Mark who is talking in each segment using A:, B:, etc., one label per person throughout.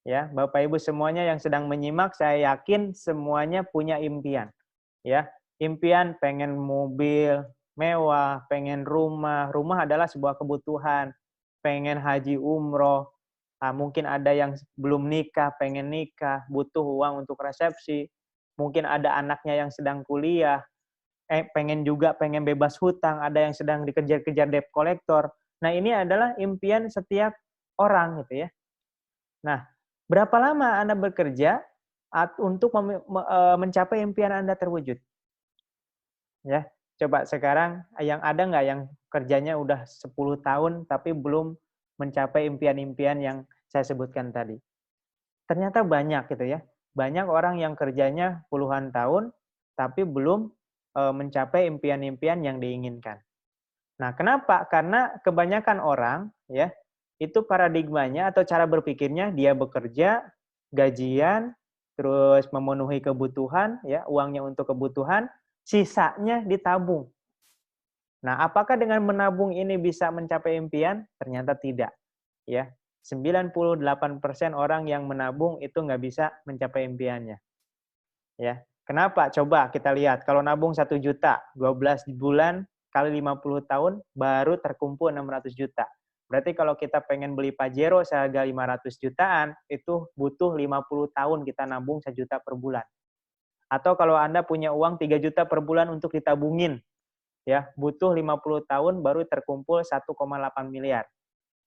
A: Ya, Bapak Ibu semuanya yang sedang menyimak, saya yakin semuanya punya impian. Ya, impian pengen mobil mewah, pengen rumah. Rumah adalah sebuah kebutuhan. Pengen haji umroh. Mungkin ada yang belum nikah, pengen nikah, butuh uang untuk resepsi. Mungkin ada anaknya yang sedang kuliah, pengen bebas hutang, ada yang sedang dikejar-kejar debt collector. Nah, ini adalah impian setiap orang gitu ya. Nah, berapa lama Anda bekerja untuk mencapai impian Anda terwujud? Ya, coba sekarang yang ada nggak yang kerjanya udah 10 tahun tapi belum mencapai impian-impian yang saya sebutkan tadi? Ternyata banyak gitu ya. Banyak orang yang kerjanya puluhan tahun tapi belum mencapai impian-impian yang diinginkan. Nah, kenapa? Karena kebanyakan orang ya, itu paradigmanya atau cara berpikirnya dia bekerja, gajian, terus memenuhi kebutuhan ya, uangnya untuk kebutuhan, sisanya ditabung. Nah, apakah dengan menabung ini bisa mencapai impian? Ternyata tidak, ya. 98% orang yang menabung itu nggak bisa mencapai impiannya, ya. Kenapa? Coba kita lihat, kalau nabung 1 juta, 12 bulan kali 50 tahun, baru terkumpul 600 juta. Berarti kalau kita pengen beli Pajero seharga 500 jutaan, itu butuh 50 tahun kita nabung 1 juta per bulan. Atau kalau Anda punya uang 3 juta per bulan untuk ditabungin, ya butuh 50 tahun baru terkumpul 1,8 miliar.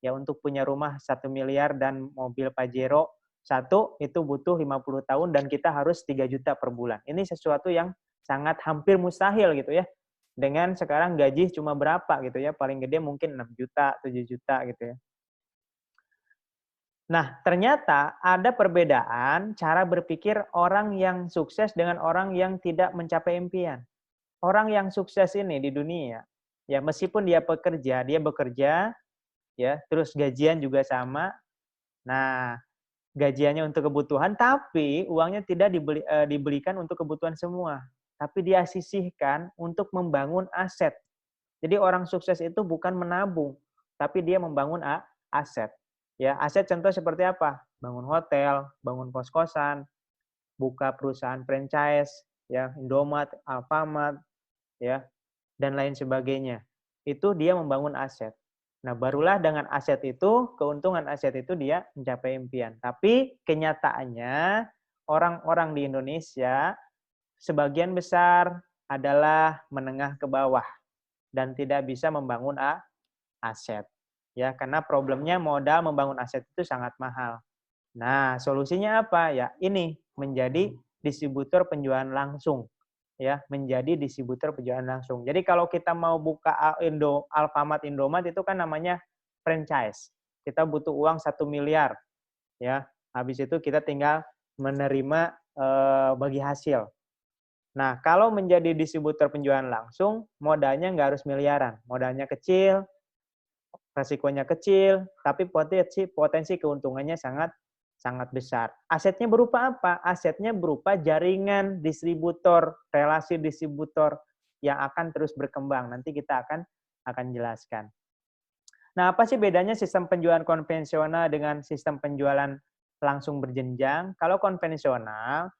A: Ya untuk punya rumah 1 miliar dan mobil Pajero satu itu butuh 50 tahun dan kita harus 3 juta per bulan. Ini sesuatu yang sangat hampir mustahil gitu ya. Dengan sekarang gaji cuma berapa gitu ya, paling gede mungkin 6 juta, 7 juta gitu ya. Nah, ternyata ada perbedaan cara berpikir orang yang sukses dengan orang yang tidak mencapai impian. Orang yang sukses ini di dunia, ya meskipun dia bekerja, ya, terus gajian juga sama. Nah, gajiannya untuk kebutuhan, tapi uangnya tidak dibelikan untuk kebutuhan semua, tapi dia sisihkan untuk membangun aset. Jadi orang sukses itu bukan menabung, tapi dia membangun aset. Ya, aset contoh seperti apa? Bangun hotel, bangun kos-kosan, buka perusahaan franchise, ya, Indomaret, Alfamart, ya, dan lain sebagainya. Itu dia membangun aset. Nah, barulah dengan aset itu, keuntungan aset itu dia mencapai impian. Tapi kenyataannya orang-orang di Indonesia sebagian besar adalah menengah ke bawah dan tidak bisa membangun aset. Ya, karena problemnya modal membangun aset itu sangat mahal. Nah, solusinya apa? Ya, ini menjadi distributor penjualan langsung. Ya, menjadi distributor penjualan langsung. Jadi kalau kita mau buka Alfamart, Indomaret itu kan namanya franchise. Kita butuh uang 1 miliar, ya. Habis itu kita tinggal menerima bagi hasil. Nah, kalau menjadi distributor penjualan langsung, modalnya nggak harus miliaran. Modalnya kecil, resikonya kecil, tapi potensi keuntungannya sangat sangat besar. Asetnya berupa apa? Asetnya berupa jaringan distributor, relasi distributor yang akan terus berkembang. Nanti kita akan jelaskan. Nah, apa sih bedanya sistem penjualan konvensional dengan sistem penjualan langsung berjenjang? Kalau konvensional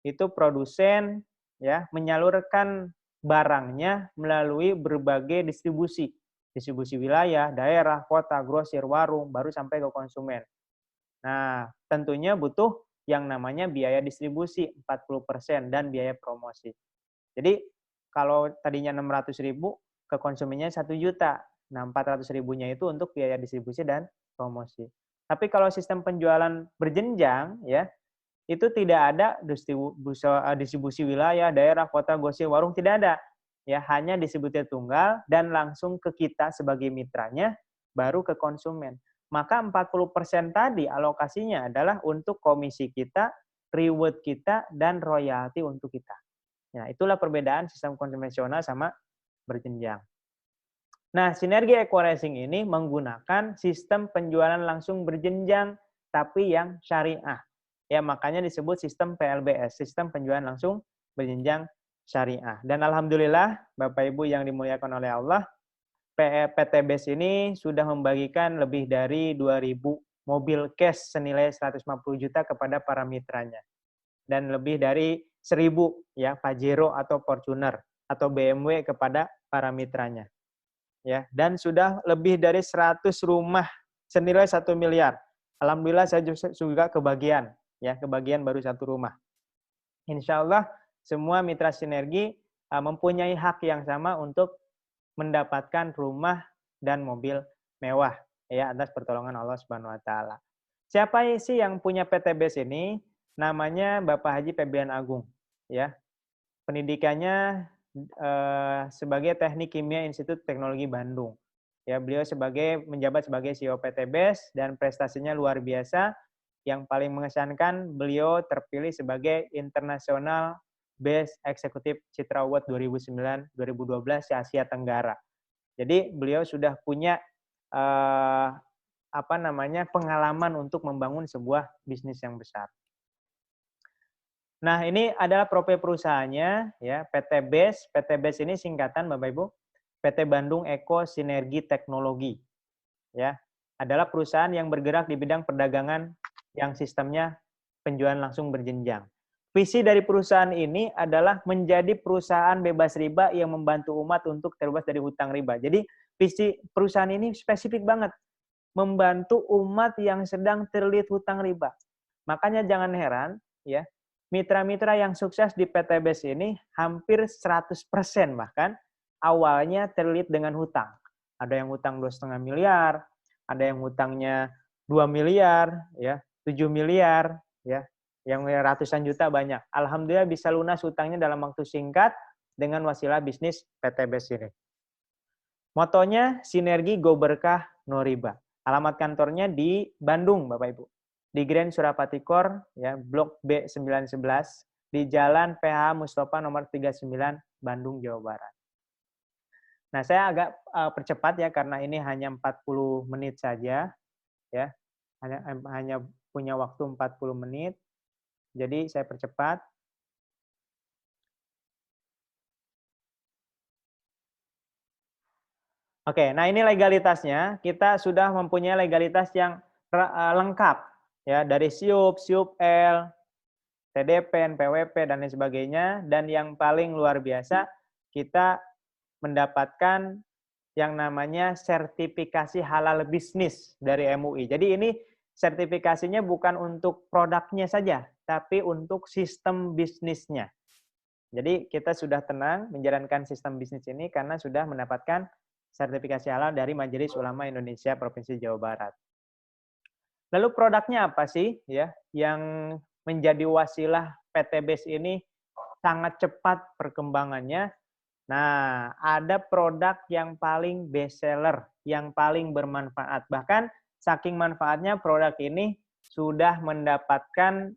A: itu produsen ya menyalurkan barangnya melalui berbagai distribusi. Distribusi wilayah, daerah, kota, grosir, warung, baru sampai ke konsumen. Nah, tentunya butuh yang namanya biaya distribusi 40% dan biaya promosi. Jadi, kalau tadinya 600.000 ke konsumennya 1 juta. Nah, 400 ribunya itu untuk biaya distribusi dan promosi. Tapi kalau sistem penjualan berjenjang, ya, itu tidak ada distribusi wilayah, daerah, kota, grosir, warung, tidak ada. Ya, hanya distributor tunggal dan langsung ke kita sebagai mitranya, baru ke konsumen. Maka 40% tadi alokasinya adalah untuk komisi kita, reward kita, dan royalti untuk kita. Nah, itulah perbedaan sistem konvensional sama berjenjang. Nah, sinergi equalizing ini menggunakan sistem penjualan langsung berjenjang, tapi yang syariah. Ya, makanya disebut sistem PLBS, sistem penjualan langsung berjenjang syariah. Dan alhamdulillah, Bapak Ibu yang dimuliakan oleh Allah, PTBS ini sudah membagikan lebih dari 2.000 mobil cash senilai 150 juta kepada para mitranya. Dan lebih dari 1.000 ya Pajero atau Fortuner atau BMW kepada para mitranya. Ya, dan sudah lebih dari 100 rumah senilai 1 miliar. Alhamdulillah saya juga kebagian baru 1 rumah. Insya Allah semua mitra sinergi mempunyai hak yang sama untuk mendapatkan rumah dan mobil mewah ya atas pertolongan Allah Subhanahu wa taala. Siapa sih yang punya PTBS ini? Namanya Bapak Haji Febrian Agung ya. Pendidikannya sebagai Teknik Kimia Institut Teknologi Bandung. Ya, beliau menjabat sebagai CEO PTBS dan prestasinya luar biasa. Yang paling mengesankan, beliau terpilih sebagai International Best Executive Citra Award 2009-2012 Asia Tenggara. Jadi beliau sudah punya pengalaman untuk membangun sebuah bisnis yang besar. Nah, ini adalah profil perusahaannya ya, PTBS. PTBS ini singkatan Bapak Ibu, PT Bandung Eko Sinergi Teknologi. Ya, adalah perusahaan yang bergerak di bidang perdagangan yang sistemnya penjualan langsung berjenjang. Visi dari perusahaan ini adalah menjadi perusahaan bebas riba yang membantu umat untuk terbebas dari hutang riba. Jadi, visi perusahaan ini spesifik banget, membantu umat yang sedang terlilit hutang riba. Makanya jangan heran ya, mitra-mitra yang sukses di PTBS ini hampir 100% bahkan awalnya terlilit dengan hutang. Ada yang hutang 2,5 miliar, ada yang hutangnya 2 miliar, ya, 7 miliar, ya, yang ratusan juta banyak. Alhamdulillah bisa lunas hutangnya dalam waktu singkat dengan wasilah bisnis PTBS ini. Motonya sinergi go berkah no riba. Alamat kantornya di Bandung, Bapak Ibu. Di Grand Surapati Core, ya, Blok B911, di Jalan PH Mustafa nomor 39, Bandung, Jawa Barat. Nah, saya agak percepat ya, karena ini hanya 40 menit saja. Ya, hanya punya waktu 40 menit. Jadi, saya percepat. Oke, nah ini legalitasnya. Kita sudah mempunyai legalitas yang lengkap. Ya, dari SIUP, SIUP-L, TDP, NPWP, dan lain sebagainya. Dan yang paling luar biasa, kita mendapatkan yang namanya sertifikasi halal bisnis dari MUI. Jadi ini sertifikasinya bukan untuk produknya saja, tapi untuk sistem bisnisnya. Jadi kita sudah tenang menjalankan sistem bisnis ini karena sudah mendapatkan sertifikasi halal dari Majelis Ulama Indonesia Provinsi Jawa Barat. Lalu produknya apa sih ya yang menjadi wasilah PTBS ini sangat cepat perkembangannya? Nah, ada produk yang paling best seller, yang paling bermanfaat. Bahkan saking manfaatnya produk ini sudah mendapatkan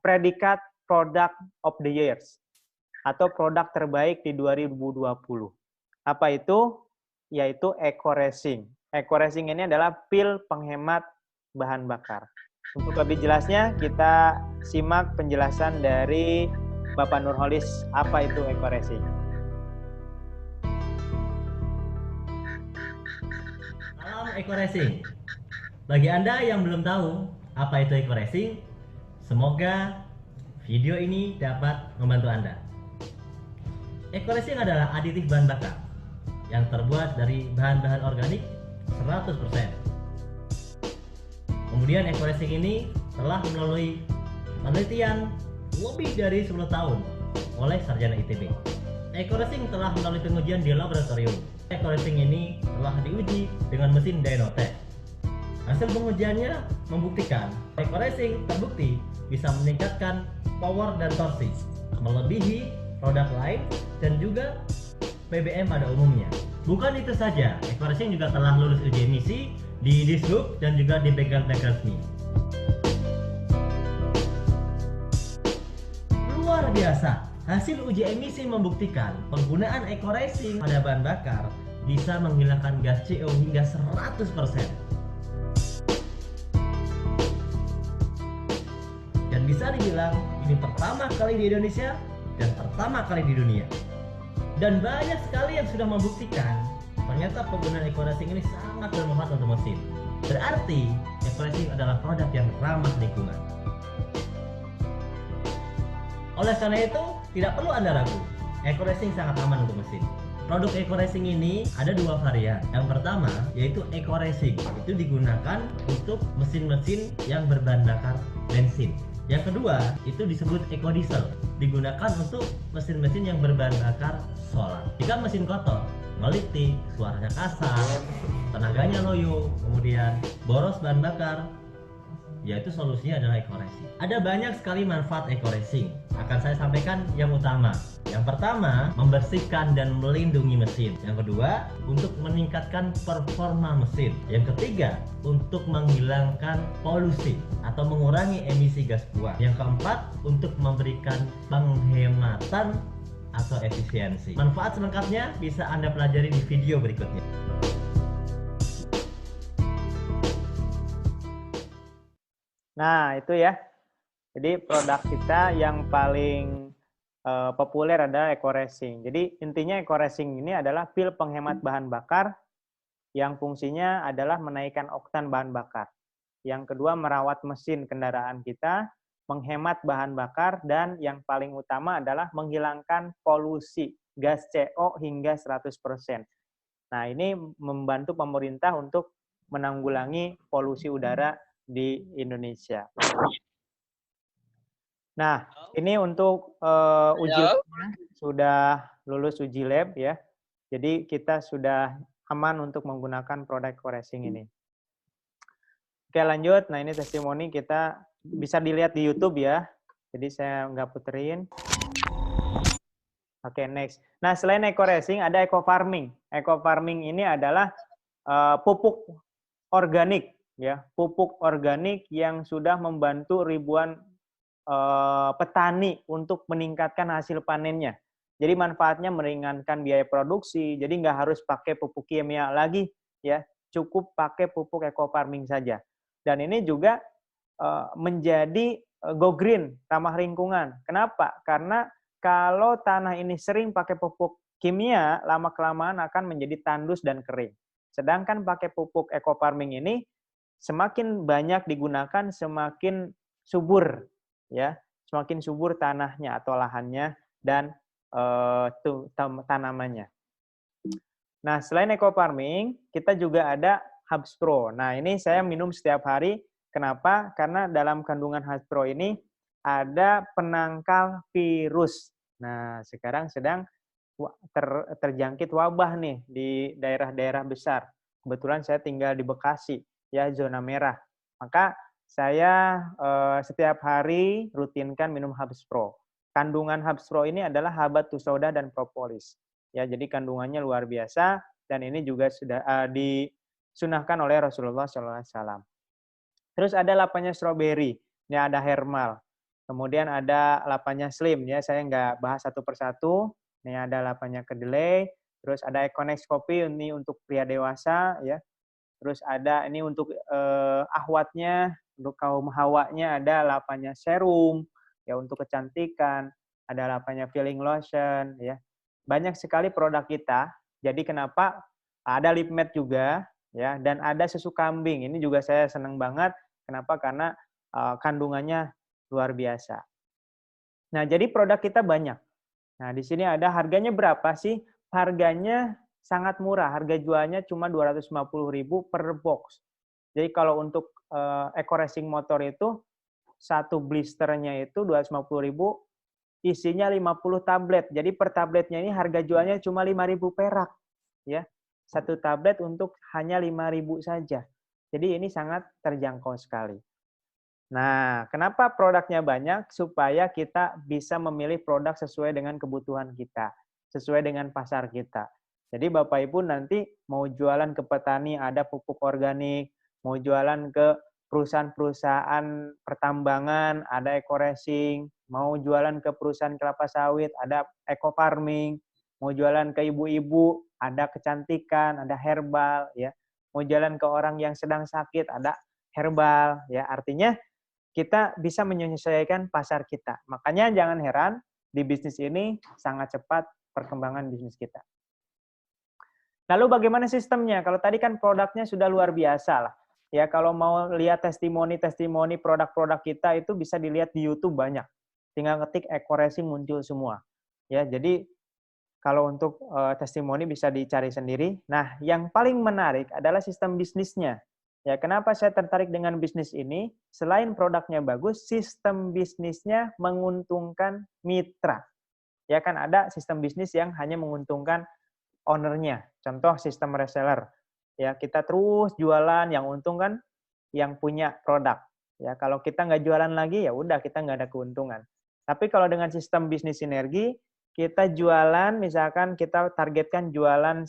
A: predikat Product of the Years atau produk terbaik di 2020. Apa itu? Yaitu Eco Racing. Eco Racing ini adalah pil penghemat bahan bakar. Untuk lebih jelasnya, kita simak penjelasan dari Bapak Nurholis, apa itu Eco Racing.
B: Salam Eco Racing. Bagi Anda yang belum tahu apa itu Eco Racing, semoga video ini dapat membantu Anda. Eco Racing adalah aditif bahan bakar yang terbuat dari bahan-bahan organik 100%. Kemudian Eco Racing ini telah melalui penelitian lebih dari 10 tahun oleh sarjana ITB. Eco Racing telah melalui pengujian di laboratorium. Eco Racing ini telah diuji dengan mesin Dynotech. Hasil pengujiannya membuktikan Eco Racing terbukti bisa meningkatkan power dan torsi, melebihi produk lain dan juga BBM pada umumnya. Bukan itu saja, Eco Racing juga telah lulus uji emisi di Dishub dan juga di bengkel-bengkel resmi. Luar biasa, hasil uji emisi membuktikan penggunaan Eco Racing pada bahan bakar bisa menghilangkan gas CO hingga 100%. Dan bisa dibilang ini pertama kali di Indonesia dan pertama kali di dunia. Dan banyak sekali yang sudah membuktikan ternyata penggunaan Eco Racing ini sangat bermanfaat untuk mesin. Berarti eco-racing adalah produk yang ramah lingkungan. Oleh karena itu, tidak perlu Anda ragu, eco-racing sangat aman untuk mesin. Produk eco-racing ini ada dua varian. Yang pertama yaitu eco-racing. Itu digunakan untuk mesin-mesin yang berbahan bakar bensin. Yang kedua itu disebut eco-diesel. Digunakan untuk mesin-mesin yang berbahan bakar solar. Jika mesin kotor, melitik, suaranya kasar, tenaganya loyo, kemudian boros bahan bakar, yaitu solusinya adalah eco-racing. Ada banyak sekali manfaat eco-racing. Akan saya sampaikan yang utama. Yang pertama, membersihkan dan melindungi mesin. Yang kedua, untuk meningkatkan performa mesin. Yang ketiga, untuk menghilangkan polusi atau mengurangi emisi gas buang. Yang keempat, untuk memberikan penghematan atau efisiensi. Manfaat selengkapnya bisa Anda pelajari di video berikutnya.
A: Nah, itu ya. Jadi produk kita yang paling populer adalah eco-racing. Jadi intinya eco-racing ini adalah pil penghemat bahan bakar yang fungsinya adalah menaikkan oktan bahan bakar. Yang kedua, merawat mesin kendaraan kita, menghemat bahan bakar, dan yang paling utama adalah menghilangkan polusi gas CO hingga 100%. Nah, ini membantu pemerintah untuk menanggulangi polusi udara di Indonesia. Nah, ini untuk uji labnya sudah lulus uji lab ya. Jadi kita sudah aman untuk menggunakan produk eco-racing ini. Oke, lanjut. Nah, ini testimoni kita bisa dilihat di YouTube ya. Jadi saya nggak puterin. Oke, next. Nah, selain eco-racing ada eco-farming. Eco-farming ini adalah pupuk organik ya, pupuk organik yang sudah membantu ribuan petani untuk meningkatkan hasil panennya. Jadi manfaatnya meringankan biaya produksi, jadi nggak harus pakai pupuk kimia lagi, ya, cukup pakai pupuk eco farming saja. Dan ini juga menjadi go green, ramah lingkungan. Kenapa? Karena kalau tanah ini sering pakai pupuk kimia, lama-kelamaan akan menjadi tandus dan kering. Sedangkan pakai pupuk eco farming ini, semakin banyak digunakan, semakin subur, ya, semakin subur tanahnya atau lahannya dan tanamannya. Nah, selain eco farming, kita juga ada Hubs Pro. Nah, ini saya minum setiap hari. Kenapa? Karena dalam kandungan Hubs Pro ini ada penangkal virus. Nah, sekarang sedang terjangkit wabah nih di daerah-daerah besar. Kebetulan saya tinggal di Bekasi, ya, zona merah. Maka saya setiap hari rutinkan minum Hubs Pro. Kandungan Hubs Pro ini adalah habatus sauda dan propolis. Ya, jadi kandungannya luar biasa dan ini juga sudah disunahkan oleh Rasulullah SAW. Terus ada lapanya strawberry, ini ada hermal. Kemudian ada lapanya slim, ya, saya nggak bahas satu persatu. Ini ada lapanya kedelai. Terus ada Econex kopi ini untuk pria dewasa, ya. Terus ada ini untuk ahwatnya, untuk kaum hawanya ada lapanya serum, ya, untuk kecantikan. Ada lapanya filling lotion, ya. Banyak sekali produk kita. Jadi kenapa ada lip matte juga, ya, dan ada susu kambing. Ini juga saya senang banget. Kenapa? Karena kandungannya luar biasa. Nah, jadi produk kita banyak. Nah, di sini ada harganya berapa sih? Harganya sangat murah. Harga jualnya cuma 250.000 per box. Jadi kalau untuk eco racing motor itu satu blisternya itu 250.000, isinya 50 tablet. Jadi per tabletnya ini harga jualnya cuma 5.000 perak, ya. Satu tablet untuk hanya 5.000 saja. Jadi ini sangat terjangkau sekali. Nah, kenapa produknya banyak? Supaya kita bisa memilih produk sesuai dengan kebutuhan kita, sesuai dengan pasar kita. Jadi Bapak Ibu nanti mau jualan ke petani ada pupuk organik, mau jualan ke perusahaan-perusahaan pertambangan ada eco racing, mau jualan ke perusahaan kelapa sawit ada eco farming, mau jualan ke ibu-ibu ada kecantikan, ada herbal, ya. Mau jalan ke orang yang sedang sakit ada herbal, ya. Artinya kita bisa menyesuaikan pasar kita. Makanya jangan heran di bisnis ini sangat cepat perkembangan bisnis kita. Lalu bagaimana sistemnya? Kalau tadi kan produknya sudah luar biasa lah. Ya, kalau mau lihat testimoni-testimoni produk-produk kita itu bisa dilihat di YouTube banyak. Tinggal ketik Eco-Racing muncul semua. Ya, jadi kalau untuk testimoni bisa dicari sendiri. Nah, yang paling menarik adalah sistem bisnisnya. Ya, kenapa saya tertarik dengan bisnis ini? Selain produknya bagus, sistem bisnisnya menguntungkan mitra. Ya, kan ada sistem bisnis yang hanya menguntungkan owner-nya. Contoh sistem reseller. Ya, kita terus jualan, yang untung kan yang punya produk. Ya, kalau kita nggak jualan lagi, ya udah kita nggak ada keuntungan. Tapi kalau dengan sistem bisnis sinergi, kita jualan, misalkan kita targetkan jualan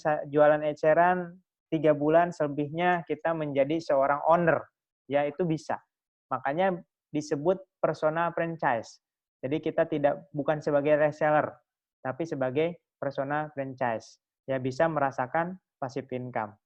A: eceran 3 bulan, selebihnya kita menjadi seorang owner. Ya, itu bisa. Makanya disebut personal franchise. Jadi kita bukan sebagai reseller, tapi sebagai personal franchise. Ya, bisa merasakan passive income.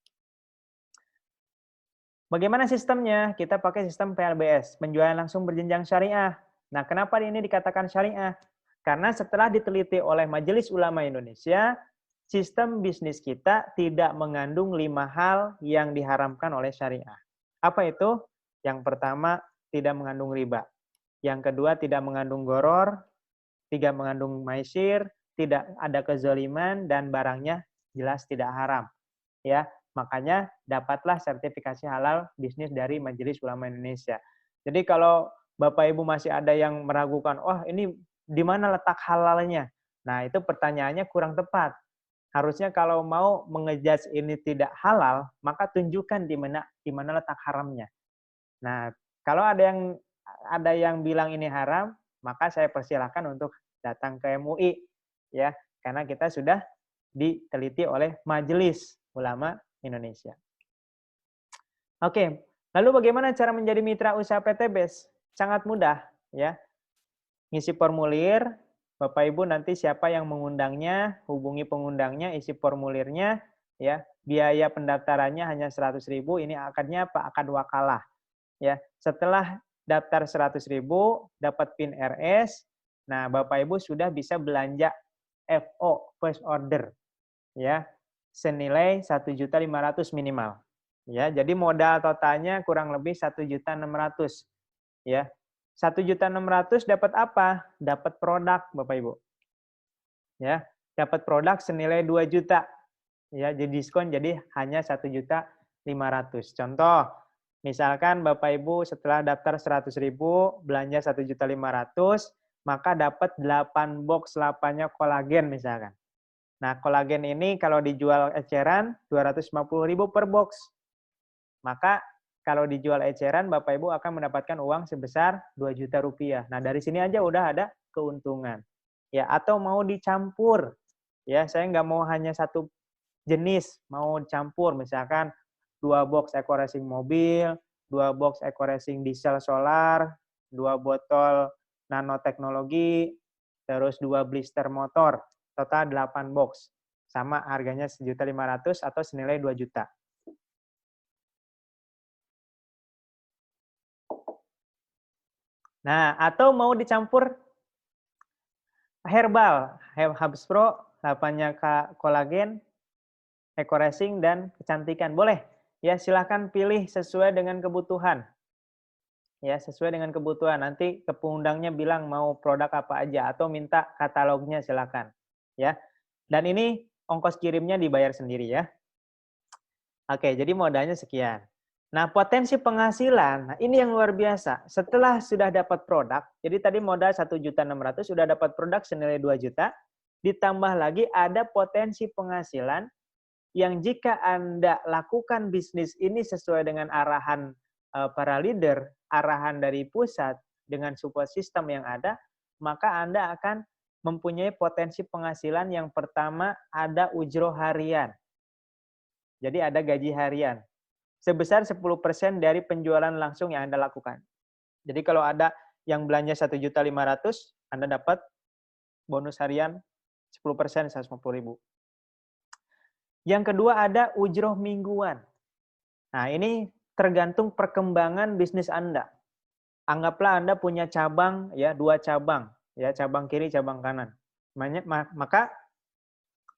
A: Bagaimana sistemnya? Kita pakai sistem PLBS, penjualan langsung berjenjang syariah. Nah, kenapa ini dikatakan syariah? Karena setelah diteliti oleh Majelis Ulama Indonesia, sistem bisnis kita tidak mengandung 5 hal yang diharamkan oleh syariah. Apa itu? Yang pertama, tidak mengandung riba. Yang kedua, tidak mengandung goror, tidak mengandung maisir, tidak ada kezaliman, dan barangnya jelas tidak haram. Ya, makanya dapatlah sertifikasi halal bisnis dari Majelis Ulama Indonesia. Jadi kalau Bapak Ibu masih ada yang meragukan, wah ini di mana letak halalnya? Nah, itu pertanyaannya kurang tepat. Harusnya kalau mau mengejudge ini tidak halal, maka tunjukkan di mana letak haramnya. Nah, kalau ada yang bilang ini haram, maka saya persilahkan untuk datang ke MUI, ya, karena kita sudah diteliti oleh Majelis Ulama Indonesia. Oke, lalu bagaimana cara menjadi mitra usaha PTBES? Sangat mudah, ya. Ngisi formulir, Bapak Ibu nanti siapa yang mengundangnya, hubungi pengundangnya, isi formulirnya, ya. Biaya pendaftarannya hanya 100.000, ini akadnya apa? Akad wakalah. Ya, setelah daftar 100.000, dapat PIN RS, nah Bapak Ibu sudah bisa belanja FO, first order, ya, senilai 1.500.000 minimal. Ya, jadi modal totalnya kurang lebih 1.600.000. Ya, 1.600.000 dapat apa? Dapat produk, Bapak Ibu. Ya, dapat produk senilai 2 juta. Ya, jadi diskon jadi hanya 1.500.000. Contoh, misalkan Bapak Ibu setelah daftar 100.000, belanja 1.500.000, maka dapat 8 box lapanya kolagen misalkan. Nah, kolagen ini kalau dijual eceran 250.000 per box. Maka kalau dijual eceran, Bapak Ibu akan mendapatkan uang sebesar 2 juta rupiah. Nah, dari sini aja udah ada keuntungan. Ya, atau mau dicampur. Ya, saya nggak mau hanya satu jenis, mau campur. Misalkan 2 box Eco-Racing mobil, 2 box Eco-Racing diesel solar, 2 botol nanoteknologi, terus 2 blister motor. Total 8 box. Sama harganya 1.500.000 atau senilai 2 juta. Nah, atau mau dicampur herbal, Hubs Pro, lapanya kolagen, Eco-Racing, dan kecantikan. Boleh. Ya, silahkan pilih sesuai dengan kebutuhan. Ya, sesuai dengan kebutuhan. Nanti ke pengundangnya bilang mau produk apa aja atau minta katalognya silakan. Ya. Dan ini ongkos kirimnya dibayar sendiri ya. Oke, jadi modalnya sekian. Nah, potensi penghasilan, nah ini yang luar biasa. Setelah sudah dapat produk, jadi tadi modal 1.600.000 sudah dapat produk senilai 2 juta, ditambah lagi ada potensi penghasilan yang jika Anda lakukan bisnis ini sesuai dengan arahan para leader, arahan dari pusat dengan support system yang ada, maka Anda akan mempunyai potensi penghasilan yang pertama ada ujroh harian. Jadi ada gaji harian sebesar 10% dari penjualan langsung yang Anda lakukan. Jadi kalau ada yang belanja 1.500.000, Anda dapat bonus harian 10%, 150.000. Yang kedua ada ujroh mingguan. Nah, ini tergantung perkembangan bisnis Anda. Anggaplah Anda punya cabang, ya 2 cabang, ya cabang kiri, cabang kanan. Maka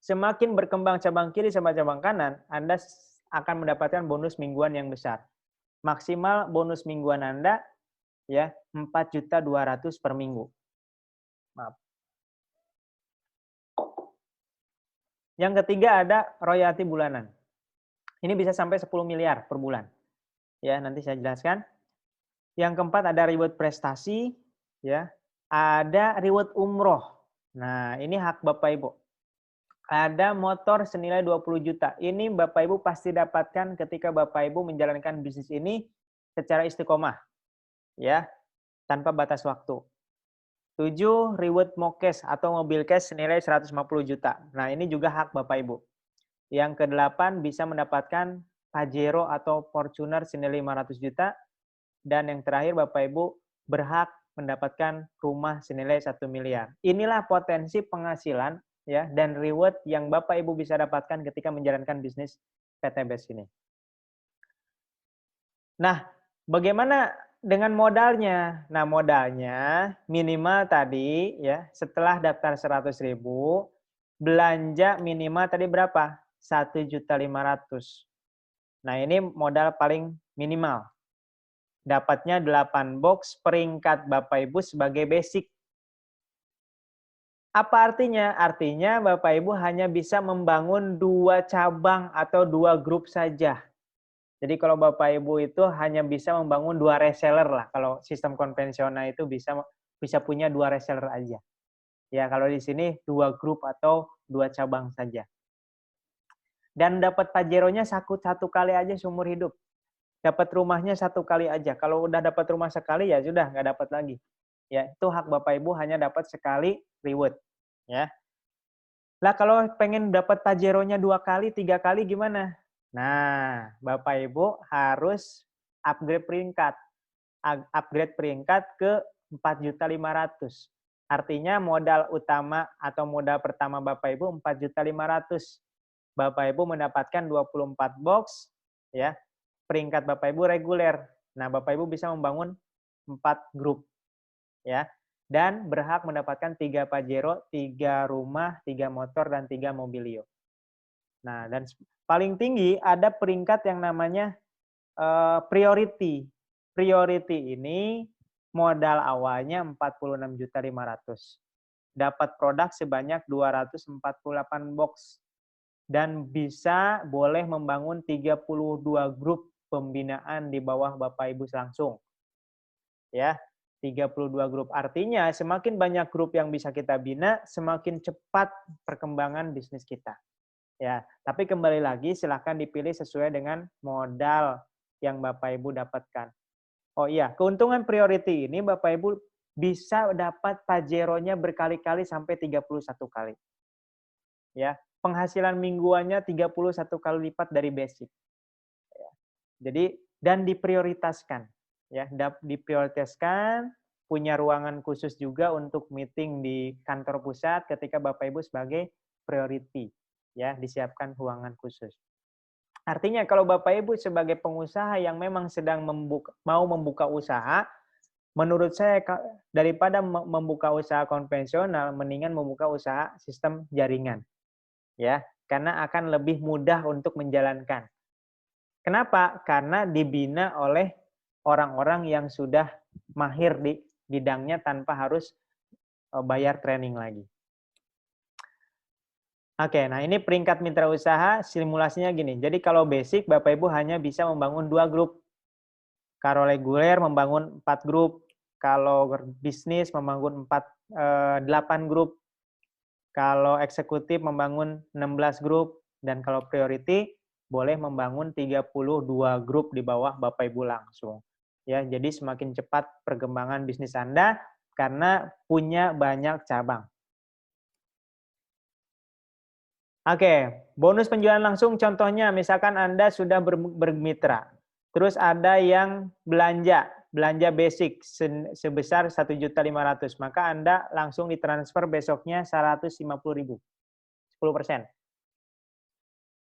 A: semakin berkembang cabang kiri sama cabang kanan, Anda akan mendapatkan bonus mingguan yang besar. Maksimal bonus mingguan Anda ya 4.200.000 per minggu. Maaf. Yang ketiga ada royalti bulanan. Ini bisa sampai 10 miliar per bulan. Ya, nanti saya jelaskan. Yang keempat ada reward prestasi, ya. Ada reward umroh. Nah, ini hak Bapak Ibu. Ada motor senilai 20 juta. Ini Bapak Ibu pasti dapatkan ketika Bapak Ibu menjalankan bisnis ini secara istiqomah. Ya, tanpa batas waktu. 7, reward mokes atau mobil cash senilai 150 juta. Nah, ini juga hak Bapak Ibu. Yang ke-8 bisa mendapatkan Pajero atau Fortuner senilai 500 juta. Dan yang terakhir Bapak Ibu berhak mendapatkan rumah senilai 1 miliar. Inilah potensi penghasilan ya dan reward yang Bapak Ibu bisa dapatkan ketika menjalankan bisnis PTBS ini. Nah, bagaimana dengan modalnya? Nah, modalnya minimal tadi ya, setelah daftar 100.000, belanja minimal tadi berapa? 1.500.000. Nah, ini modal paling minimal. Dapatnya 8 box peringkat Bapak Ibu sebagai basic. Apa artinya? Artinya Bapak Ibu hanya bisa membangun 2 cabang atau 2 grup saja. Jadi kalau Bapak Ibu itu hanya bisa membangun 2 reseller lah. Kalau sistem konvensional itu bisa punya 2 reseller aja. Ya, kalau di sini 2 grup atau 2 cabang saja. Dan dapat Pajeronya satu kali aja seumur hidup. Dapat rumahnya 1 kali aja. Kalau udah dapat rumah sekali ya sudah nggak dapat lagi. Ya, itu hak Bapak Ibu hanya dapat sekali reward. Ya. Lah kalau pengen dapat Pajeronya 2 kali, 3 kali gimana? Nah, Bapak Ibu harus upgrade peringkat. Upgrade peringkat ke 4.500.000. Artinya modal utama atau modal pertama Bapak Ibu 4.500.000. Bapak Ibu mendapatkan 24 box ya. Peringkat Bapak Ibu reguler. Nah, Bapak Ibu bisa membangun 4 grup ya. Dan berhak mendapatkan 3 Pajero, 3 rumah, 3 motor dan 3 mobilio. Nah, dan paling tinggi ada peringkat yang namanya priority. Priority ini modal awalnya 46.500.000. Dapat produk sebanyak 248 box dan bisa boleh membangun 32 grup pembinaan di bawah Bapak Ibu langsung. Ya, 32 grup. Artinya semakin banyak grup yang bisa kita bina, semakin cepat perkembangan bisnis kita. Ya, tapi kembali lagi silahkan dipilih sesuai dengan modal yang Bapak Ibu dapatkan. Oh iya, keuntungan priority ini Bapak Ibu bisa dapat Pajeronya berkali-kali sampai 31 kali. Ya, penghasilan mingguannya 31 kali lipat dari basic. Ya. Jadi dan diprioritaskan, ya, diprioritaskan, punya ruangan khusus juga untuk meeting di kantor pusat ketika Bapak Ibu sebagai priority, ya, disiapkan ruangan khusus. Artinya kalau Bapak Ibu sebagai pengusaha yang memang sedang mau membuka usaha, menurut saya daripada membuka usaha konvensional, mendingan membuka usaha sistem jaringan. Ya, karena akan lebih mudah untuk menjalankan. Kenapa? Karena dibina oleh orang-orang yang sudah mahir di bidangnya tanpa harus bayar training lagi. Oke, nah ini peringkat mitra usaha, simulasinya gini. Jadi kalau basic, Bapak Ibu hanya bisa membangun 2 grup. Kalau reguler membangun 4 grup. Kalau bisnis membangun 8 grup. Kalau eksekutif membangun 16 grup. Dan kalau priority boleh membangun 32 grup di bawah Bapak Ibu langsung. Ya, jadi semakin cepat perkembangan bisnis Anda karena punya banyak cabang. Oke, bonus penjualan langsung contohnya misalkan Anda sudah bermitra. Terus ada yang belanja basic sebesar 1.500.000, maka Anda langsung ditransfer besoknya 150.000. 10%.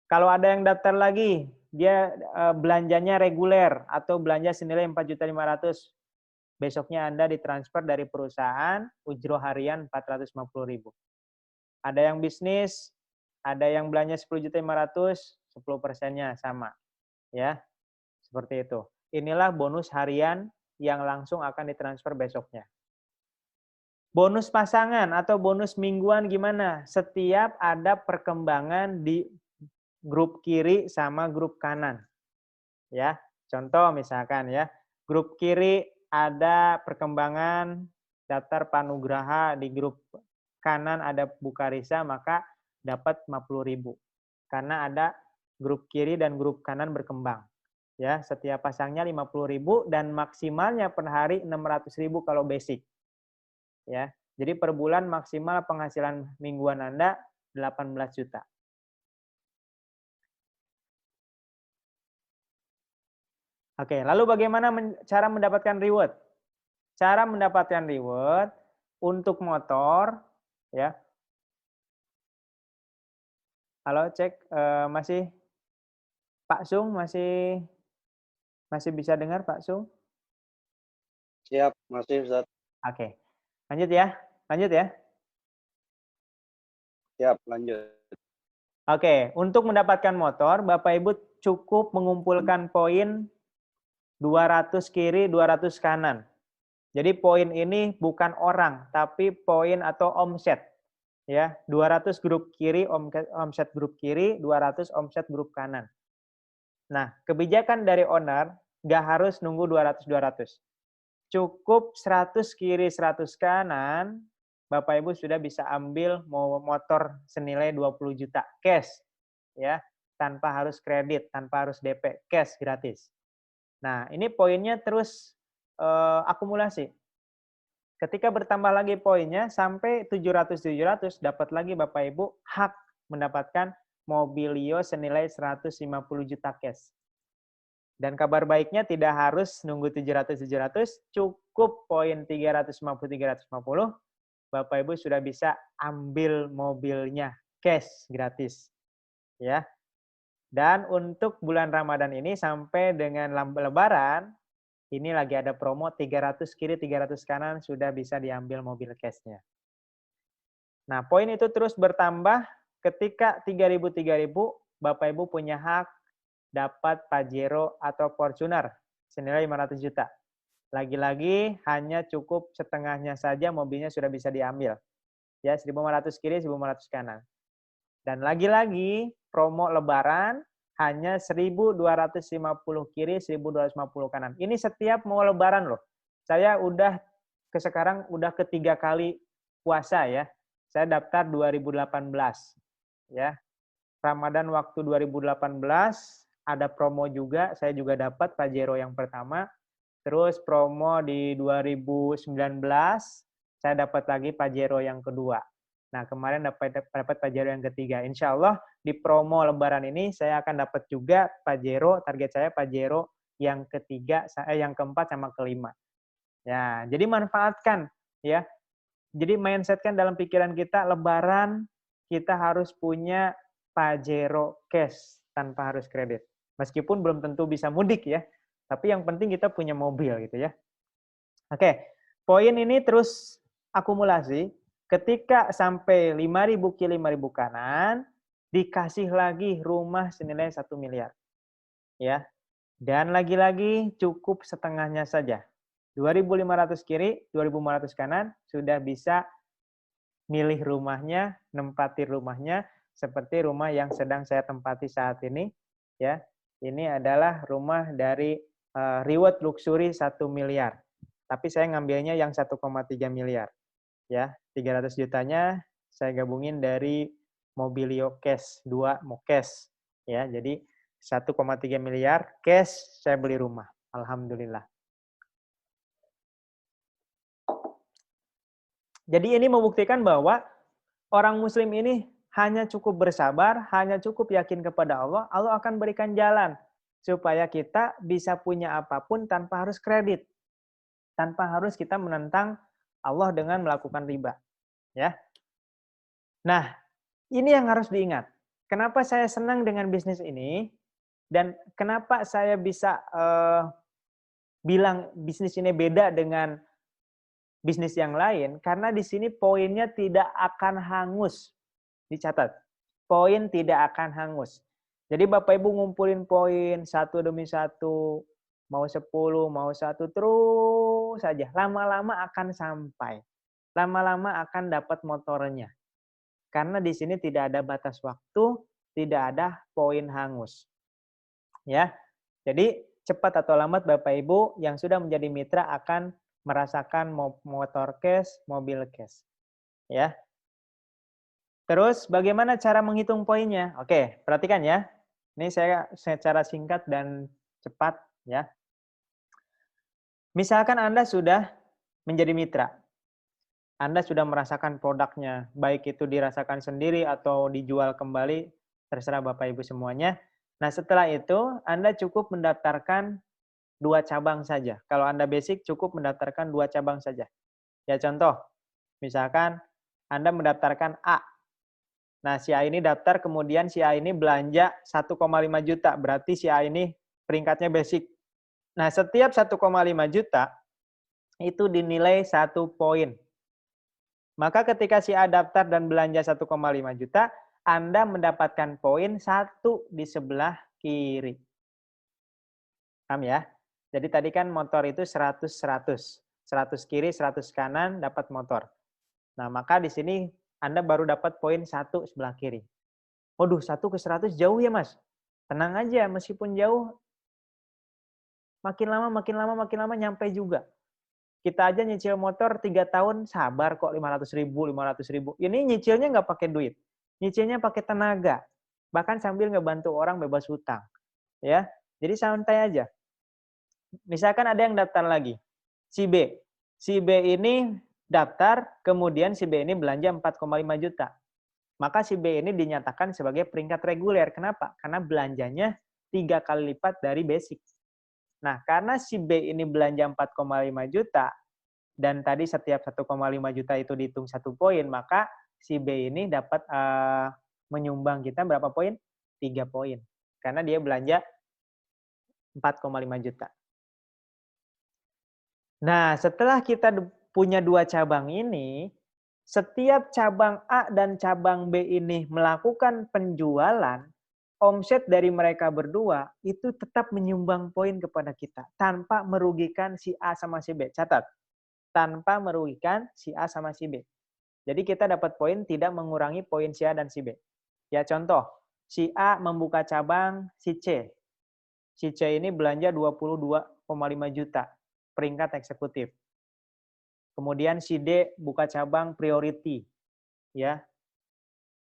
A: Kalau ada yang daftar lagi, dia belanjanya reguler atau belanja senilai 4.500.000. Besoknya Anda ditransfer dari perusahaan ujroh harian 450.000. Ada yang bisnis, ada yang belanja 10.500.000, 10%-nya sama. Ya, seperti itu. inilah bonus harian yang langsung akan ditransfer besoknya. Bonus pasangan atau bonus mingguan gimana? Setiap ada perkembangan di grup kiri sama grup kanan. Ya, contoh misalkan ya, grup kiri ada perkembangan daftar Panugraha, di grup kanan ada Bukarisa, maka dapat 50.000. Karena ada grup kiri dan grup kanan berkembang. Ya, setiap pasangnya 50.000 dan maksimalnya per hari 600.000 kalau basic. Ya. Jadi per bulan maksimal penghasilan mingguan Anda 18 juta. Oke, lalu bagaimana cara mendapatkan reward? Cara mendapatkan reward untuk motor, ya. Halo, cek masih Pak Sung masih bisa dengar Pak Sung?
C: Siap, masih Ustaz.
A: Oke. Lanjut ya. Lanjut ya.
C: Siap, lanjut.
A: Oke, untuk mendapatkan motor, Bapak Ibu cukup mengumpulkan poin 200 kiri, 200 kanan. Jadi poin ini bukan orang, tapi poin atau omset. Ya, 200 grup kiri, omset grup kiri, 200 omset grup kanan. Nah, kebijakan dari owner nggak harus nunggu 200-200. Cukup 100 kiri, 100 kanan, Bapak Ibu sudah bisa ambil motor senilai 20 juta cash. Ya, tanpa harus kredit, tanpa harus DP, cash gratis. Nah, ini poinnya terus akumulasi. Ketika bertambah lagi poinnya sampai 700-700, dapat lagi Bapak Ibu hak mendapatkan Mobilio senilai 150 juta cash. Dan kabar baiknya tidak harus nunggu 700-700, cukup poin 350-350, Bapak Ibu sudah bisa ambil mobilnya cash gratis. Ya. Dan untuk bulan Ramadan ini sampai dengan Lebaran, ini lagi ada promo 300 kiri, 300 kanan sudah bisa diambil mobil cash-nya. Nah, poin itu terus bertambah ketika 3.000, Bapak Ibu punya hak dapat Pajero atau Fortuner senilai 500 juta. Lagi-lagi hanya cukup setengahnya saja mobilnya sudah bisa diambil. Ya, 1.500 kiri, 1.500 kanan. Dan lagi-lagi promo Lebaran hanya 1.250 kiri, 1.250 kanan. Ini setiap mau Lebaran loh. Saya udah sekarang udah ketiga kali puasa ya. Saya daftar 2018 ya. Ramadan waktu 2018 ada promo juga, saya juga dapat Pajero yang pertama. Terus promo di 2019 saya dapat lagi Pajero yang kedua. Nah, kemarin dapat Pajero yang ketiga. Insya Allah di promo Lebaran ini saya akan dapat juga Pajero, target saya Pajero yang ketiga, yang keempat sama kelima. Ya, jadi manfaatkan ya. Jadi mindsetkan dalam pikiran kita Lebaran kita harus punya Pajero cash tanpa harus kredit. Meskipun belum tentu bisa mudik ya, tapi yang penting kita punya mobil gitu ya. Oke, poin ini terus akumulasi. Ketika sampai 5.000 kiri, 5.000 kanan, dikasih lagi rumah senilai 1 miliar. Ya. Dan lagi-lagi cukup setengahnya saja. 2.500 kiri, 2.500 kanan, sudah bisa milih rumahnya, nempati rumahnya, seperti rumah yang sedang saya tempati saat ini. Ya, ini adalah rumah dari Reward Luxury 1 miliar. Tapi saya ngambilnya yang 1,3 miliar. Ya, 300 jutanya saya gabungin dari Mobilio Cash 2 Mokes. Ya, jadi 1,3 miliar cash saya beli rumah. Alhamdulillah. Jadi ini membuktikan bahwa orang muslim ini hanya cukup bersabar, hanya cukup yakin kepada Allah, Allah akan berikan jalan supaya kita bisa punya apapun tanpa harus kredit. Tanpa harus kita menentang Allah dengan melakukan riba. Ya. Nah, ini yang harus diingat. Kenapa saya senang dengan bisnis ini dan kenapa saya bisa bilang bisnis ini beda dengan bisnis yang lain? Karena di sini poinnya tidak akan hangus. Dicatat. Poin tidak akan hangus. Jadi Bapak Ibu ngumpulin poin satu demi satu, mau 10, mau 1, terus saja. Lama-lama akan sampai. Lama-lama akan dapat motornya. Karena di sini tidak ada batas waktu, tidak ada poin hangus. Ya. Jadi cepat atau lambat Bapak Ibu yang sudah menjadi mitra akan merasakan motor cash, mobil cash. Ya. Terus bagaimana cara menghitung poinnya? Oke, perhatikan ya. Ini saya secara singkat dan cepat ya. Misalkan Anda sudah menjadi mitra. Anda sudah merasakan produknya, baik itu dirasakan sendiri atau dijual kembali, terserah Bapak Ibu semuanya. Nah, setelah itu Anda cukup mendaftarkan 2 cabang saja. Kalau Anda basic cukup mendaftarkan 2 cabang saja. Ya contoh, misalkan Anda mendaftarkan A. Nah, si A ini daftar, kemudian si A ini belanja 1,5 juta. Berarti si A ini peringkatnya basic. Nah, setiap 1,5 juta itu dinilai 1 poin. Maka ketika si A daftar dan belanja 1,5 juta, Anda mendapatkan poin 1 di sebelah kiri. Paham ya? Jadi tadi kan motor itu 100-100. 100 kiri, 100 kanan, dapat motor. Nah, maka di sini Anda baru dapat poin 1 sebelah kiri. Waduh, 1 ke 100 jauh ya, Mas? Tenang aja, meskipun jauh, makin lama nyampe juga. Kita aja nyicil motor 3 tahun, sabar kok 500.000. Ini nyicilnya nggak pakai duit. Nyicilnya pakai tenaga. Bahkan sambil ngebantu orang bebas hutang. Ya, jadi santai aja. Misalkan ada yang daftar lagi. Si B. Si B ini daftar, kemudian si B ini belanja 4,5 juta. Maka si B ini dinyatakan sebagai peringkat reguler. Kenapa? Karena belanjanya 3 kali lipat dari basic. Nah, karena si B ini belanja 4,5 juta, dan tadi setiap 1,5 juta itu dihitung 1 poin, maka si B ini dapat menyumbang kita berapa poin? 3 poin. Karena dia belanja 4,5 juta. Nah, setelah kita punya 2 cabang ini, setiap cabang A dan cabang B ini melakukan penjualan, omset dari mereka berdua itu tetap menyumbang poin kepada kita tanpa merugikan si A sama si B. Catat, tanpa merugikan si A sama si B. Jadi kita dapat poin tidak mengurangi poin si A dan si B. Ya contoh, si A membuka cabang si C. Si C ini belanja 22,5 juta, peringkat eksekutif. Kemudian si D buka cabang priority, ya.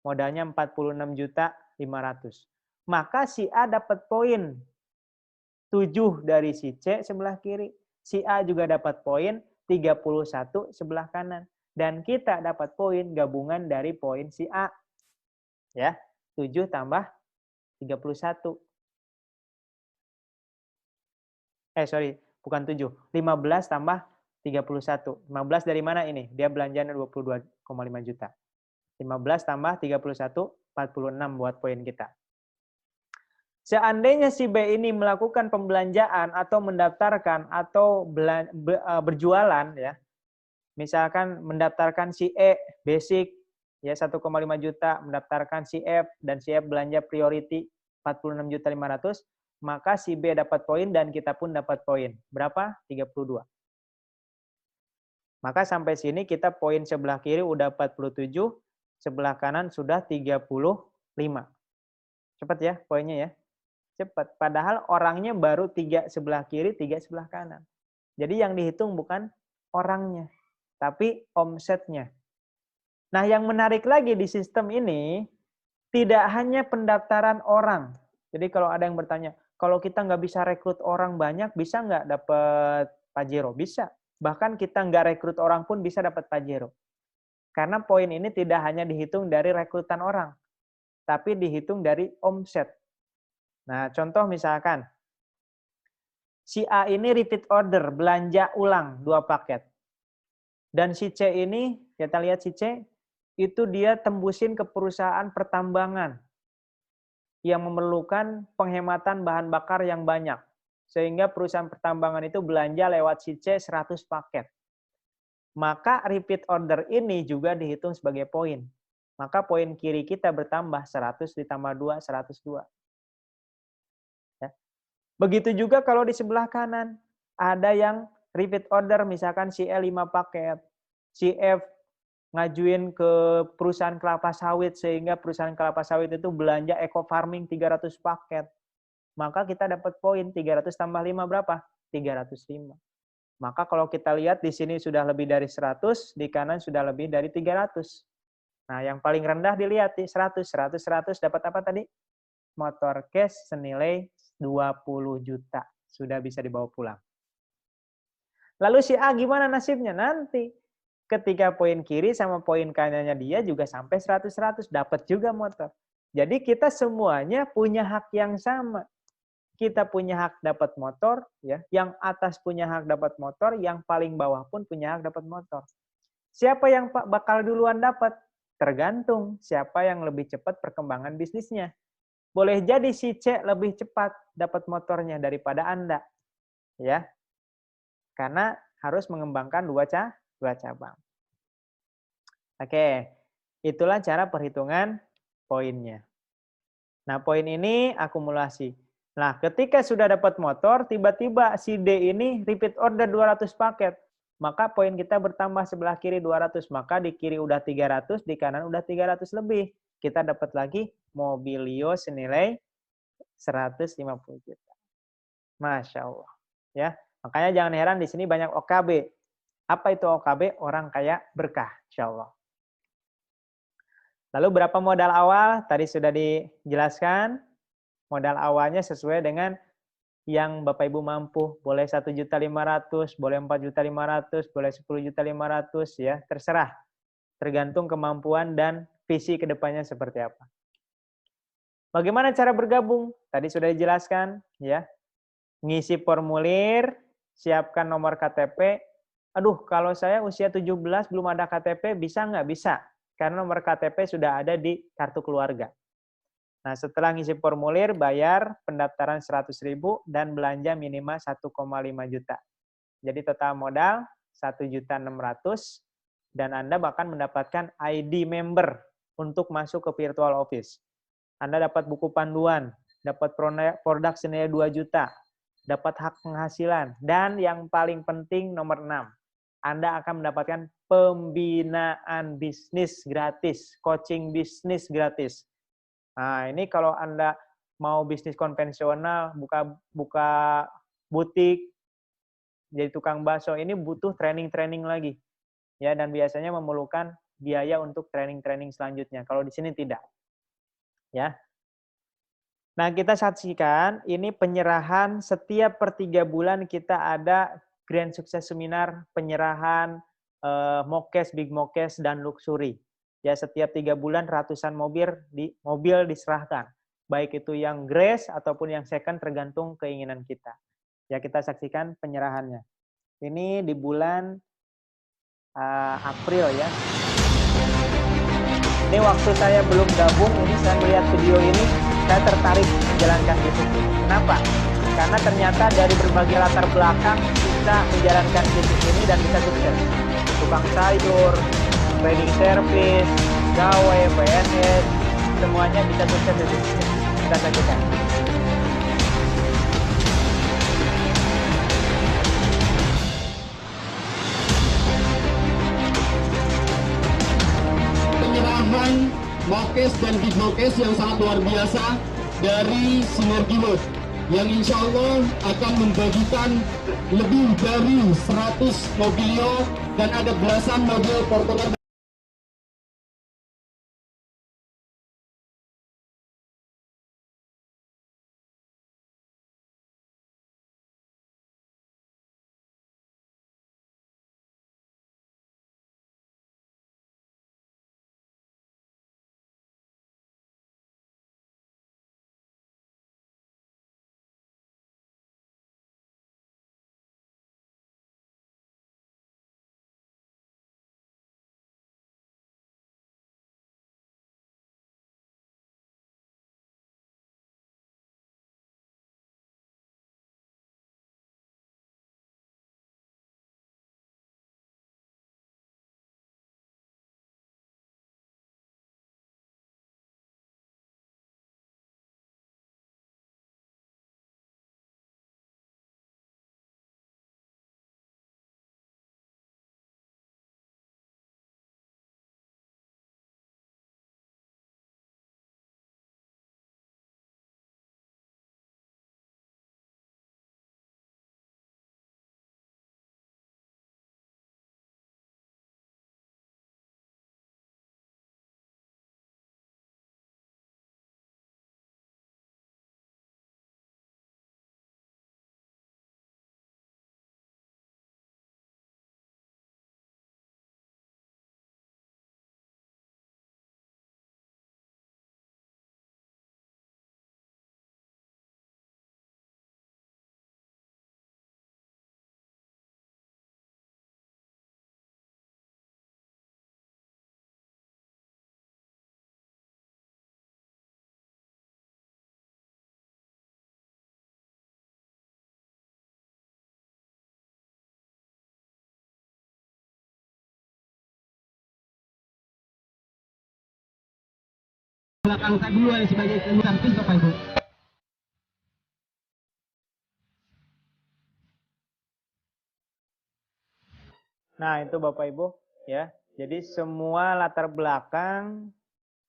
A: Modalnya 46.500.000. Maka si A dapat poin 7 dari si C sebelah kiri. Si A juga dapat poin 31 sebelah kanan. Dan kita dapat poin gabungan dari poin si A. Ya, 7 tambah 31. Bukan 7. 15 tambah 31. 15 dari mana ini? Dia belanjanya 22,5 juta. 15 tambah 31, 46 buat poin kita. Seandainya si B ini melakukan pembelanjaan atau mendaftarkan atau berjualan ya. Misalkan mendaftarkan si E basic ya 1,5 juta, mendaftarkan si F dan si F belanja priority 46.500.000, maka si B dapat poin dan kita pun dapat poin. Berapa? 32. Maka sampai sini kita poin sebelah kiri udah 47, sebelah kanan sudah 35. Cepat ya poinnya ya. Cepat. Padahal orangnya baru 3 sebelah kiri, 3 sebelah kanan. Jadi yang dihitung bukan orangnya, tapi omsetnya. Nah, yang menarik lagi di sistem ini, tidak hanya pendaftaran orang. Jadi kalau ada yang bertanya, kalau kita nggak bisa rekrut orang banyak, bisa nggak dapat Pajero? Bisa. Bahkan kita nggak rekrut orang pun bisa dapat Pajero. Karena poin ini tidak hanya dihitung dari rekrutan orang, tapi dihitung dari omset. Nah, contoh misalkan, si A ini repeat order, belanja ulang 2 paket. Dan si C ini, kita lihat si C, itu dia tembusin ke perusahaan pertambangan yang memerlukan penghematan bahan bakar yang banyak. Sehingga perusahaan pertambangan itu belanja lewat si C 100 paket. Maka repeat order ini juga dihitung sebagai poin. Maka poin kiri kita bertambah 100 ditambah 2, 102. Begitu juga kalau di sebelah kanan, ada yang repeat order, misalkan si E 5 paket, si F ngajuin ke perusahaan kelapa sawit sehingga perusahaan kelapa sawit itu belanja eco farming 300 paket. Maka kita dapat poin 300 tambah 5 berapa? 305. Maka kalau kita lihat di sini sudah lebih dari 100, di kanan sudah lebih dari 300. Nah, yang paling rendah dilihat di 100, 100, 100 dapat apa tadi? Motor cash senilai 20 juta. Sudah bisa dibawa pulang. Lalu si A gimana nasibnya? Nanti ketika poin kiri sama poin kanannya dia juga sampai 100-100, dapat juga motor. Jadi kita semuanya punya hak yang sama. Kita punya hak dapat motor, ya. Yang atas punya hak dapat motor, yang paling bawah pun punya hak dapat motor. Siapa yang bakal duluan dapat? Tergantung siapa yang lebih cepat perkembangan bisnisnya. Boleh jadi si C lebih cepat dapat motornya daripada Anda. Ya. Karena harus mengembangkan dua cabang. Oke, itulah cara perhitungan poinnya. Nah, poin ini akumulasi. Nah, ketika sudah dapat motor, tiba-tiba si D ini repeat order 200 paket. Maka poin kita bertambah sebelah kiri 200. Maka di kiri udah 300, di kanan udah 300 lebih. Kita dapat lagi Mobilio senilai 150 juta. Masya Allah. Ya, makanya jangan heran di sini banyak OKB. Apa itu OKB? Orang kaya berkah, insya Allah. Lalu berapa modal awal? Tadi sudah dijelaskan. Modal awalnya sesuai dengan yang Bapak Ibu mampu. Boleh 1.500.000, boleh 4.500.000, boleh 10.500.000, ya, terserah. Tergantung kemampuan dan visi kedepannya seperti apa. Bagaimana cara bergabung? Tadi sudah dijelaskan, ya. Ngisi formulir, siapkan nomor KTP. Aduh, kalau saya usia 17 belum ada KTP, bisa nggak? Bisa. Karena nomor KTP sudah ada di kartu keluarga. Nah, setelah ngisi formulir, bayar pendaftaran 100.000 dan belanja minimal 1,5 juta. Jadi total modal 1.600.000 dan Anda bahkan mendapatkan ID member untuk masuk ke virtual office. Anda dapat buku panduan, dapat produk senilai 2 juta, dapat hak penghasilan, dan yang paling penting nomor 6, Anda akan mendapatkan pembinaan bisnis gratis, coaching bisnis gratis. Nah, ini kalau Anda mau bisnis konvensional, buka butik, jadi tukang bakso, ini butuh training-training lagi. Ya, dan biasanya memerlukan biaya untuk training-training selanjutnya. Kalau di sini tidak. Ya. Nah, kita saksikan ini penyerahan setiap per 3 bulan kita ada Grand Sukses Seminar, penyerahan Mokes, Big Mokes, dan Luxury. Ya, setiap 3 bulan ratusan mobil diserahkan. Baik itu yang grace ataupun yang second tergantung keinginan kita. Ya, kita saksikan penyerahannya. Ini di bulan April, ya. Ini waktu saya belum gabung, ini saya melihat video ini, saya tertarik menjalankan bisnis ini. Kenapa? Karena ternyata dari berbagai latar belakang bisa menjalankan bisnis ini dan bisa sukses. Tukang sayur, trading service, gawe, PNS, semuanya bisa sukses di bisnis. Kita saksikan.
D: Penyerahan Mokes dan Big Mokes yang sangat luar biasa dari Sinergi Mode yang insya Allah akan membagikan lebih dari 100 mobilio dan ada belasan mobil Portugal. belakang kedua sebagai servis Bapak Ibu.
A: Nah, itu Bapak Ibu ya. Jadi semua latar belakang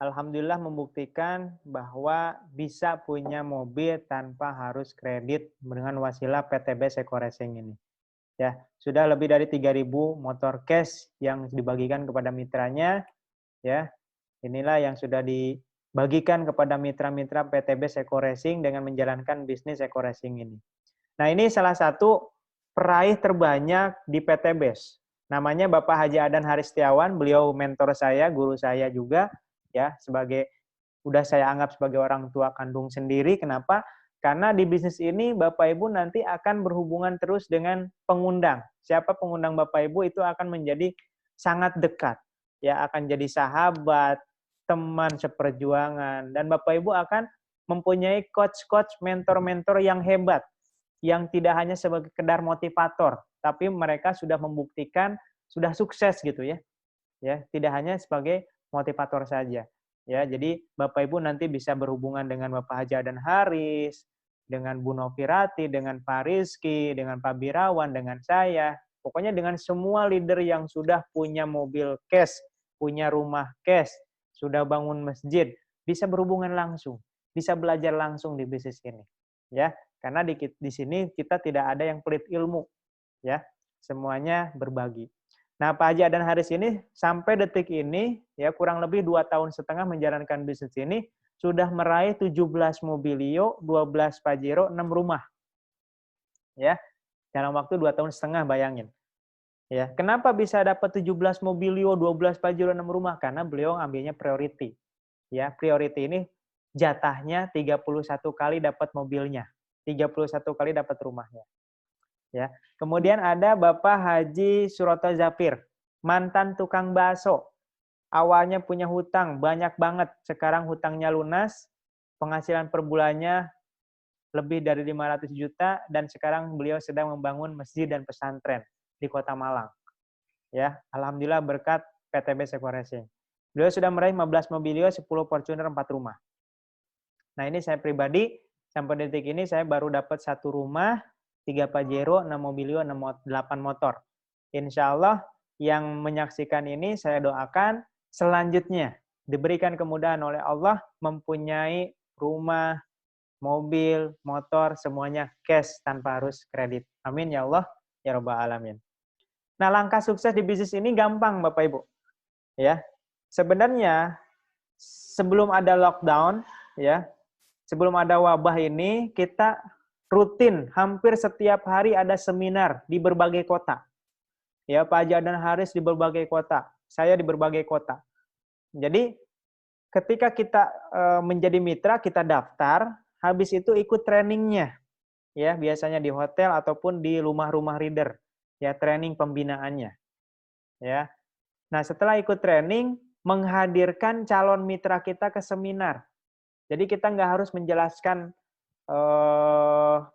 A: alhamdulillah membuktikan bahwa bisa punya mobil tanpa harus kredit dengan wasilah PTB Seco Racing ini. Ya, sudah lebih dari 3.000 motor cash yang dibagikan kepada mitranya ya. Inilah yang sudah dibagikan kepada mitra-mitra PTB Seco Racing dengan menjalankan bisnis Seco Racing ini. Nah, ini salah satu peraih terbanyak di PTBes. Namanya Bapak Haji Adan Haristiawan, beliau mentor saya, guru saya juga, ya, udah saya anggap sebagai orang tua kandung sendiri. Kenapa? Karena di bisnis ini Bapak Ibu nanti akan berhubungan terus dengan pengundang. Siapa pengundang Bapak Ibu itu akan menjadi sangat dekat. Ya, akan jadi sahabat, teman seperjuangan, dan Bapak Ibu akan mempunyai coach-coach, mentor-mentor yang hebat, yang tidak hanya sekedar motivator, tapi mereka sudah membuktikan sudah sukses gitu ya. Ya, tidak hanya sebagai motivator saja. Ya, jadi Bapak Ibu nanti bisa berhubungan dengan Bapak Haji Adan Haris, dengan Bu Novi Rati, dengan Pak Rizky, dengan Pak Birawan, dengan saya. Pokoknya dengan semua leader yang sudah punya mobil cash, punya rumah cash, sudah bangun masjid, bisa berhubungan langsung, bisa belajar langsung di bisnis ini. Ya, karena di sini kita tidak ada yang pelit ilmu, ya, semuanya berbagi. Nah, Pak Haji Adan Haris ini sampai detik ini, ya kurang lebih 2,5 tahun menjalankan bisnis ini, sudah meraih 17 mobilio, 12 Pajero, 6 rumah. Ya, dalam waktu 2,5 tahun, bayangin. Ya, kenapa bisa dapat 17 mobilio, 12 Pajero, 6 rumah? Karena beliau ambilnya priority. Ya, priority ini jatahnya 31 kali dapat mobilnya, 31 kali dapat rumahnya. Ya. Kemudian ada Bapak Haji Suroto Zapir, mantan tukang bakso. Awalnya punya hutang banyak banget, sekarang hutangnya lunas, penghasilan per bulannya lebih dari 500 juta, dan sekarang beliau sedang membangun masjid dan pesantren di Kota Malang. Ya, alhamdulillah berkat PTB Seco Racing. Beliau sudah meraih 15 mobilio, 10 Fortuner, 4 rumah. Nah, ini saya pribadi, sampai detik ini saya baru dapat 1 rumah, 3 Pajero, 6 mobilio, 8 motor. Insya Allah yang menyaksikan ini saya doakan selanjutnya diberikan kemudahan oleh Allah mempunyai rumah, mobil, motor, semuanya cash tanpa harus kredit. Amin ya Allah, ya Rabbal Alamin. Nah, langkah sukses di bisnis ini gampang Bapak Ibu. Ya, sebenarnya sebelum ada lockdown, ya, sebelum ada wabah ini, kita rutin, hampir setiap hari ada seminar di berbagai kota. Ya, Pak Haji Adan Haris di berbagai kota, saya di berbagai kota. Jadi, ketika kita menjadi mitra, kita daftar, habis itu ikut trainingnya. Ya, biasanya di hotel ataupun di rumah-rumah reader. Ya, training pembinaannya. Ya. Nah, setelah ikut training, menghadirkan calon mitra kita ke seminar. Jadi, kita nggak harus menjelaskan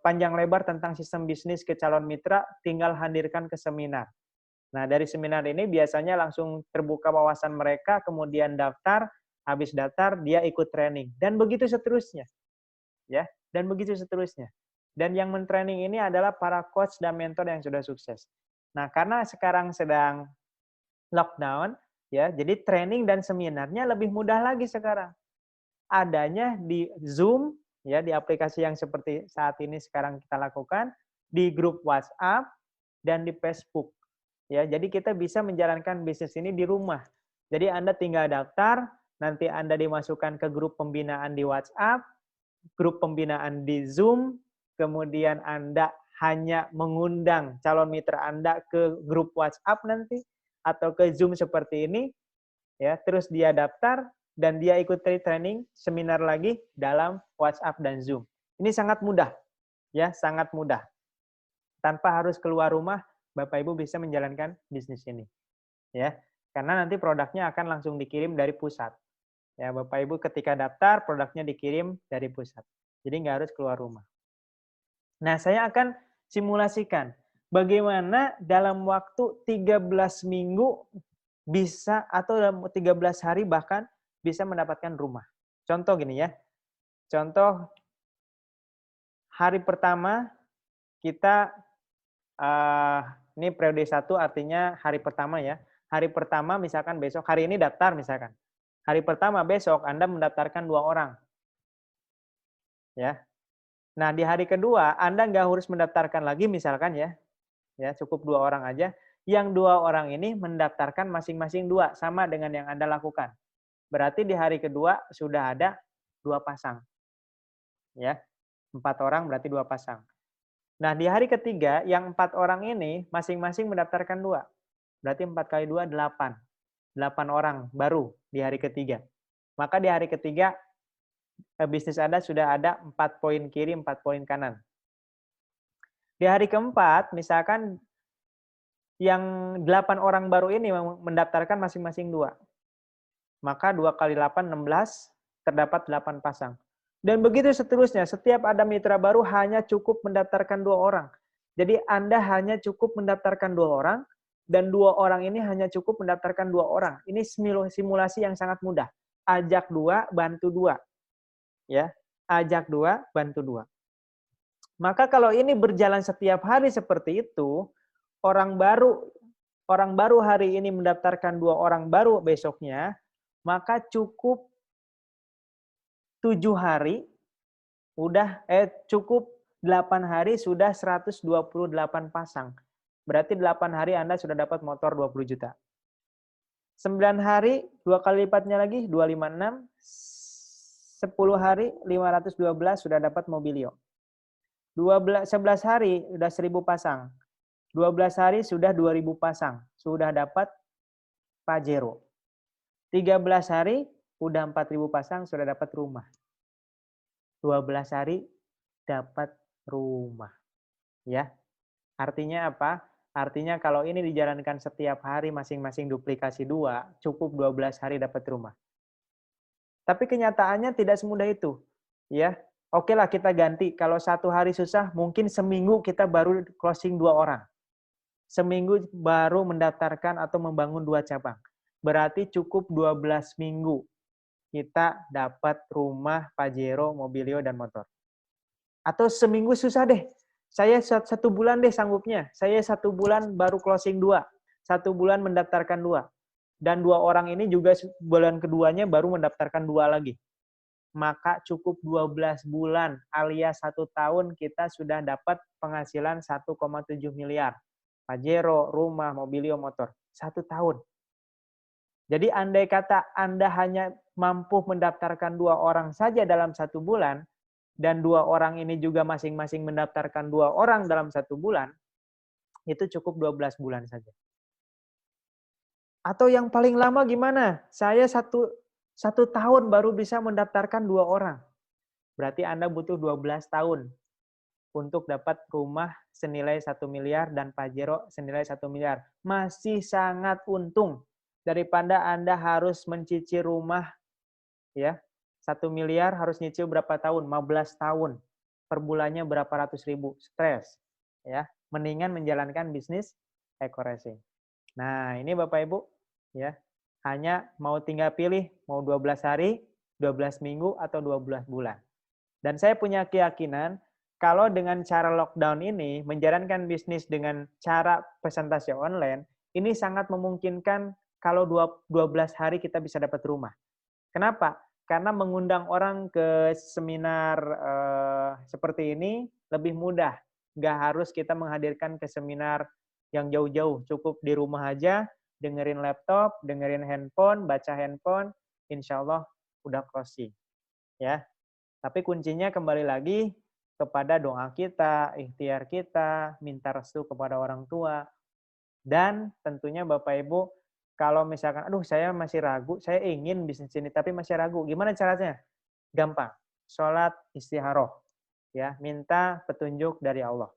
A: panjang lebar tentang sistem bisnis ke calon mitra, tinggal hadirkan ke seminar. Nah, dari seminar ini biasanya langsung terbuka wawasan mereka, kemudian daftar, habis daftar dia ikut training, dan begitu seterusnya. Ya, dan begitu seterusnya. Dan yang mentraining ini adalah para coach dan mentor yang sudah sukses. Nah, karena sekarang sedang lockdown, ya, jadi training dan seminarnya lebih mudah lagi sekarang. Adanya di Zoom, ya, di aplikasi yang seperti saat ini sekarang kita lakukan, di grup WhatsApp dan di Facebook. Ya, jadi kita bisa menjalankan bisnis ini di rumah. Jadi Anda tinggal daftar, nanti Anda dimasukkan ke grup pembinaan di WhatsApp, grup pembinaan di Zoom, kemudian Anda hanya mengundang calon mitra Anda ke grup WhatsApp nanti atau ke Zoom seperti ini, ya, terus dia daftar dan dia ikut training seminar lagi dalam WhatsApp dan Zoom. Ini sangat mudah, ya, sangat mudah. Tanpa harus keluar rumah, Bapak Ibu bisa menjalankan bisnis ini, ya, karena nanti produknya akan langsung dikirim dari pusat. Ya, Bapak Ibu ketika daftar, produknya dikirim dari pusat. Jadi nggak harus keluar rumah. Nah, saya akan simulasikan bagaimana dalam waktu 13 minggu bisa, atau dalam 13 hari bahkan bisa mendapatkan rumah. Contoh gini ya. Contoh hari pertama kita ini periode 1 artinya hari pertama ya. Hari pertama misalkan besok, hari ini daftar misalkan. Hari pertama besok Anda mendaftarkan 2 orang. Ya. Nah, di hari kedua Anda nggak harus mendaftarkan lagi misalkan ya. Ya, cukup 2 orang aja. Yang 2 orang ini mendaftarkan masing-masing 2 sama dengan yang Anda lakukan. Berarti di hari kedua sudah ada 2 pasang. Ya. 4 orang berarti 2 pasang. Nah, di hari ketiga, yang 4 orang ini masing-masing mendaftarkan 2. Berarti 4 kali 2, 8. 8 orang baru di hari ketiga. Maka di hari ketiga, bisnis Anda sudah ada 4 poin kiri, 4 poin kanan. Di hari keempat, misalkan yang 8 orang baru ini mendaftarkan masing-masing 2. Maka 2 kali 8, 16, terdapat 8 pasang. Dan begitu seterusnya, setiap ada mitra baru hanya cukup mendaftarkan 2 orang. Jadi Anda hanya cukup mendaftarkan 2 orang, dan 2 orang ini hanya cukup mendaftarkan 2 orang. Ini simulasi yang sangat mudah. Ajak 2, bantu 2. Ya, ajak 2, bantu 2. Maka kalau ini berjalan setiap hari seperti itu, orang baru hari ini mendaftarkan 2 orang baru besoknya, maka cukup 7 hari, cukup 8 hari sudah 128 pasang. Berarti 8 hari Anda sudah dapat motor 20 juta. 9 hari, 2 kali lipatnya lagi, 256. 10 hari, 512 sudah dapat Mobilio. 11 hari, sudah 1000 pasang. 12 hari sudah 2000 pasang. Sudah dapat Pajero. 13 hari, udah 4000 pasang, sudah dapat rumah. 12 hari, dapat rumah. Ya. Artinya apa? Artinya kalau ini dijalankan setiap hari masing-masing duplikasi 2, cukup 12 hari dapat rumah. Tapi kenyataannya tidak semudah itu. Ya. Oke lah kita ganti. Kalau 1 hari susah, mungkin seminggu kita baru closing 2 orang. Seminggu baru mendaftarkan atau membangun 2 cabang. Berarti cukup 12 minggu kita dapat rumah, Pajero, Mobilio, dan motor. Atau seminggu susah deh. Saya 1 bulan deh sanggupnya. Saya 1 bulan baru closing 2. 1 bulan mendaftarkan 2. Dan 2 orang ini juga bulan keduanya baru mendaftarkan 2 lagi. Maka cukup 12 bulan alias 1 tahun kita sudah dapat penghasilan 1,7 miliar. Pajero, rumah, Mobilio, motor. 1 tahun. Jadi andai kata Anda hanya mampu mendaftarkan 2 orang saja dalam 1 bulan, dan 2 orang ini juga masing-masing mendaftarkan 2 orang dalam 1 bulan, itu cukup 12 bulan saja. Atau yang paling lama gimana? Saya 1 tahun baru bisa mendaftarkan 2 orang. Berarti Anda butuh 12 tahun untuk dapat rumah senilai 1 miliar dan Pajero senilai 1 miliar. Masih sangat untung daripada Anda harus mencicil rumah ya. 1 miliar harus nyicil berapa tahun? 15 tahun. Per bulannya berapa ratus ribu. Stres. Ya. Mendingan menjalankan bisnis eco-racing. Nah, ini Bapak Ibu. Ya. Hanya mau tinggal pilih mau 12 hari, 12 minggu, atau 12 bulan. Dan saya punya keyakinan kalau dengan cara lockdown ini, menjalankan bisnis dengan cara presentasi online, ini sangat memungkinkan kalau 12 hari kita bisa dapat rumah. Kenapa? Karena mengundang orang ke seminar seperti ini lebih mudah. Nggak harus kita menghadirkan ke seminar yang jauh-jauh. Cukup di rumah aja, dengerin laptop, dengerin handphone, baca handphone, insya Allah udah closing. Ya. Tapi kuncinya kembali lagi kepada doa kita, ikhtiar kita, minta restu kepada orang tua. Dan tentunya Bapak Ibu, kalau misalkan, aduh saya masih ragu, saya ingin bisnis ini tapi masih ragu. Gimana caranya? Gampang. Sholat istikharah. Ya, minta petunjuk dari Allah.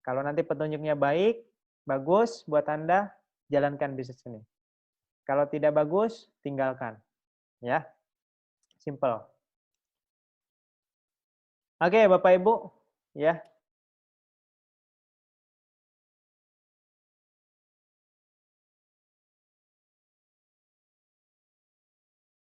A: Kalau nanti petunjuknya baik, bagus buat Anda, jalankan bisnis ini. Kalau tidak bagus, tinggalkan. Ya. Simple. Oke, Bapak Ibu, ya.